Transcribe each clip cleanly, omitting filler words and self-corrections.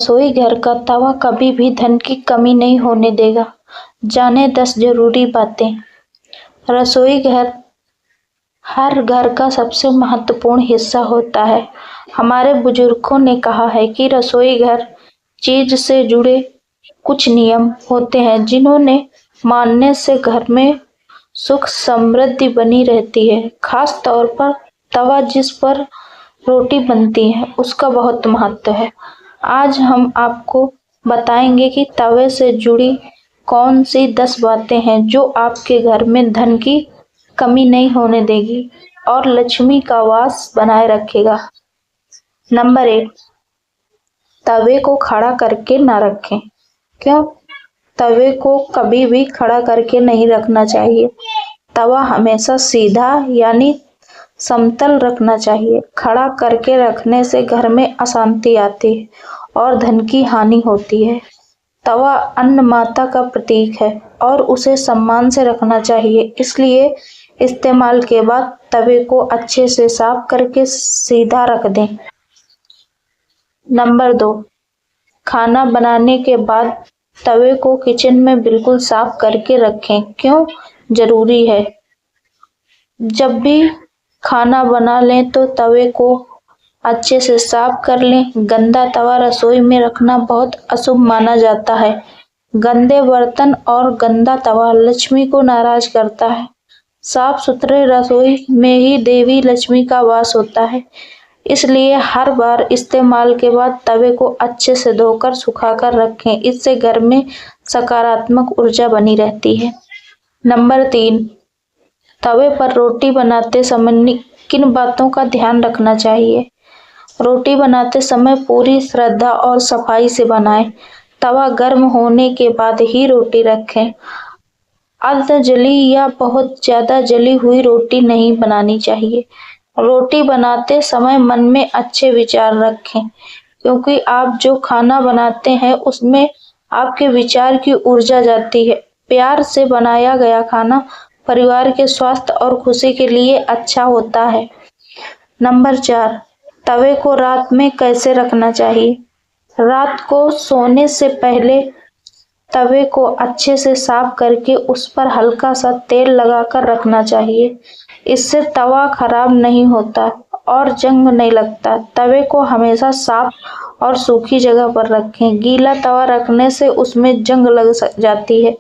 रसोई घर का तवा कभी भी धन की कमी नहीं होने देगा। जाने 10 जरूरी बातें। रसोई घर हर घर का सबसे महत्वपूर्ण हिस्सा होता है। हमारे बुजुर्गों ने कहा है कि रसोई घर चीज से जुड़े कुछ नियम होते हैं जिन्होंने मानने से घर में सुख समृद्धि बनी रहती है। खास तौर पर तवा जिस पर रोटी बनती है उसका बहुत महत्व है। आज हम आपको बताएंगे कि तवे से जुड़ी कौन सी 10 बातें हैं जो आपके घर में धन की कमी नहीं होने देगी और लक्ष्मी का वास बनाए रखेगा। नंबर 1, तवे को खड़ा करके ना रखें। क्यों? तवे को कभी भी खड़ा करके नहीं रखना चाहिए। तवा हमेशा सीधा यानी समतल रखना चाहिए। खड़ा करके रखने से घर में अशांति आती है और धन की हानि होती है। तवा अन्न माता का प्रतीक है और उसे सम्मान से रखना चाहिए। इसलिए इस्तेमाल के बाद तवे को अच्छे से साफ करके सीधा रख दें। नंबर 2, खाना बनाने के बाद तवे को किचन में बिल्कुल साफ करके रखें। क्यों जरूरी है? जब भी खाना बना लें तो तवे को अच्छे से साफ कर लें। गंदा तवा रसोई में रखना बहुत अशुभ माना जाता है। गंदे बर्तन और गंदा तवा लक्ष्मी को नाराज करता है। साफ सुथरे रसोई में ही देवी लक्ष्मी का वास होता है। इसलिए हर बार इस्तेमाल के बाद तवे को अच्छे से धोकर सुखाकर रखें। इससे घर में सकारात्मक ऊर्जा बनी रहती है। नंबर 3, तवे पर रोटी बनाते समय किन बातों का ध्यान रखना चाहिए? रोटी बनाते समय पूरी श्रद्धा और सफाई से बनाएं। तवा गर्म होने के बाद ही रोटी रखें। अर्ध जली या बहुत ज्यादा जली हुई रोटी नहीं बनानी चाहिए। रोटी बनाते समय मन में अच्छे विचार रखें, क्योंकि आप जो खाना बनाते हैं उसमें आपके विचार की ऊर्जा जाती है। प्यार से बनाया गया खाना परिवार के स्वास्थ्य और खुशी के लिए अच्छा होता है। नंबर 4, तवे को रात में कैसे रखना चाहिए? रात को सोने से पहले तवे को अच्छे से साफ करके उस पर हल्का सा तेल लगाकर रखना चाहिए। इससे तवा खराब नहीं होता और जंग नहीं लगता। तवे को हमेशा साफ और सूखी जगह पर रखें। गीला तवा रखने से उसमें जंग लग जाती है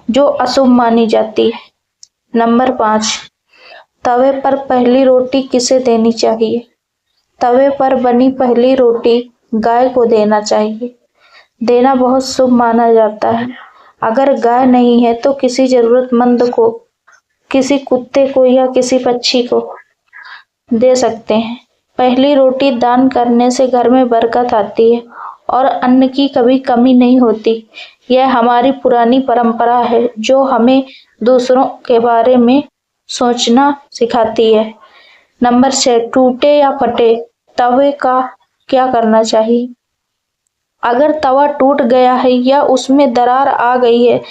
जो अशुभ मानी जाती है। नंबर 5, तवे पर पहली रोटी किसे देनी चाहिए? तवे पर बनी पहली रोटी गाय को देना चाहिए। देना बहुत शुभ माना जाता है। अगर गाय नहीं है तो किसी जरूरतमंद को, किसी कुत्ते को या किसी पक्षी को दे सकते हैं। पहली रोटी दान करने से घर में बरकत आती है और अन्न की कभी कमी नहीं होती। यह हमारी पुरानी परंपरा है जो हमें दूसरों के बारे में सोचना सिखाती है। नंबर 6, टूटे या फटे तवे का क्या करना चाहिए? अगर तवा टूट गया है या उसमें दरार आ गई है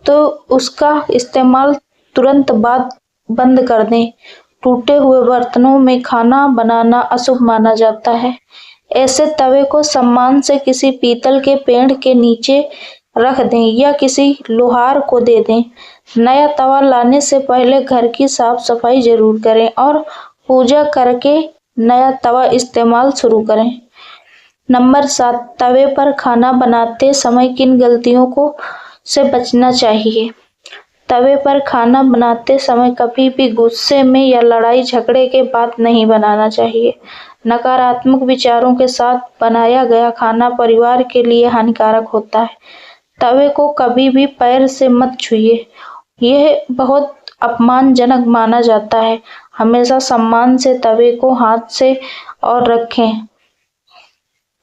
तो उसका इस्तेमाल तुरंत बाद बंद कर दें। टूटे हुए बर्तनों में खाना बनाना अशुभ माना जाता है। ऐसे तवे को सम्मान से किसी पीतल के पेड़ के नीचे रख दें या किसी लोहार को दे दें। नया तवा लाने से पहले घर की साफ सफाई जरूर करें और पूजा करके नया तवा इस्तेमाल शुरू करें। नंबर 7, तवे पर खाना बनाते समय किन गलतियों से बचना चाहिए? तवे पर खाना बनाते समय कभी भी गुस्से में या लड़ाई झगड़े के बाद नहीं बनाना चाहिए। नकारात्मक विचारों के साथ बनाया गया खाना परिवार के लिए हानिकारक होता है। तवे को कभी भी पैर से मत छुइए, यह बहुत अपमानजनक माना जाता है। हमेशा सम्मान से तवे को हाथ से और रखें।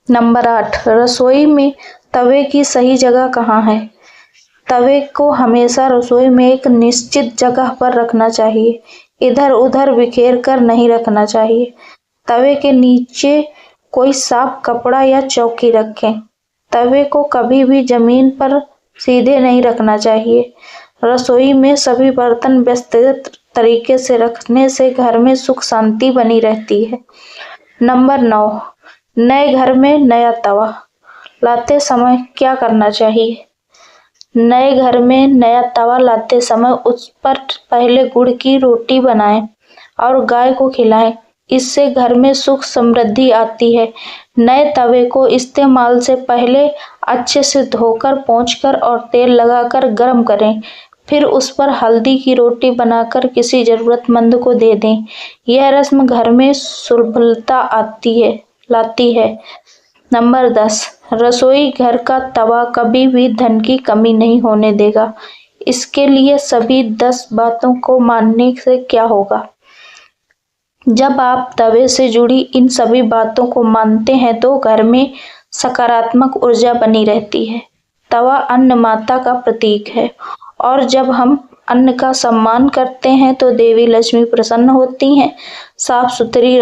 नंबर 8, रसोई में तवे की सही जगह कहाँ है? तवे को हमेशा रसोई में एक निश्चित जगह पर रखना चाहिए। इधर उधर बिखेर कर नहीं रखना चाहिए। तवे के नीचे कोई साफ कपड़ा या चौकी रखें। तवे को कभी भी जमीन पर सीधे नहीं रखना चाहिए। रसोई में सभी बर्तन व्यवस्थित तरीके से रखने से घर में सुख शांति बनी रहती है। नंबर 9, नए घर में नया तवा। लाते समय क्या करना चाहिए? नए घर में नया तवा लाते समय उस पर पहले गुड़ की रोटी बनाएं और गाय को खिलाएं। इससे घर में सुख समृद्धि आती है। नए तवे को इस्तेमाल से पहले अच्छे से धोकर, पोंछकर और तेल लगाकर गर्म करें। फिर उस पर हल्दी की रोटी बनाकर किसी जरूरतमंद को दे दें। यह रस्म घर में सुलभता लाती है। नंबर 10, रसोई घर का तवा कभी भी धन की कमी नहीं होने देगा। इसके लिए सभी 10 बातों को मानने से क्या होगा? जब आप तवे से जुड़ी इन सभी बातों को मानते हैं तो घर में सकारात्मक ऊर्जा बनी रहती है। तवा अन्न माता का प्रतीक है और जब हम अन्न का सम्मान करते हैं तो देवी लक्ष्मी प्रसन्न होती हैं। साफ सुथरी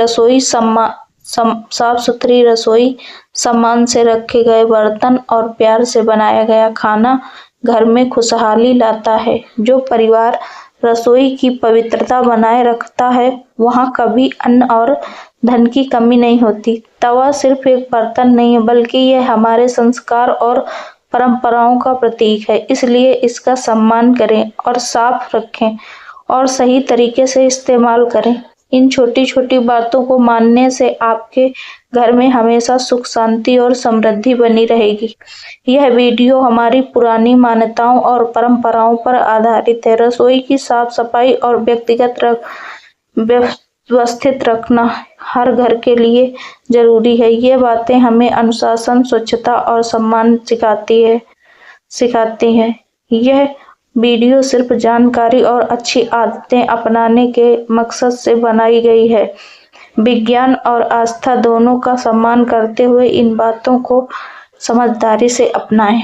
रसोई, सम्मान से रखे गए बर्तन और प्यार से बनाया गया खाना घर में खुशहाली लाता है। जो परिवार रसोई की पवित्रता बनाए रखता है वहां कभी अन्न और धन की कमी नहीं होती। तवा सिर्फ एक बर्तन नहीं है बल्कि यह हमारे संस्कार और परंपराओं का प्रतीक है। इसलिए इसका सम्मान करें और साफ रखें और सही तरीके से इस्तेमाल करें। इन छोटी छोटी बातों को मानने से आपके घर में हमेशा सुख, शांति और समृद्धि बनी रहेगी। यह वीडियो हमारी पुरानी मान्यताओं और परंपराओं पर आधारित है। रसोई की साफ सफाई और व्यवस्थित रखना हर घर के लिए जरूरी है। ये बातें हमें अनुशासन, स्वच्छता और सम्मान सिखाती है। यह वीडियो सिर्फ जानकारी और अच्छी आदतें अपनाने के मकसद से बनाई गई है। विज्ञान और आस्था दोनों का सम्मान करते हुए इन बातों को समझदारी से अपनाएं।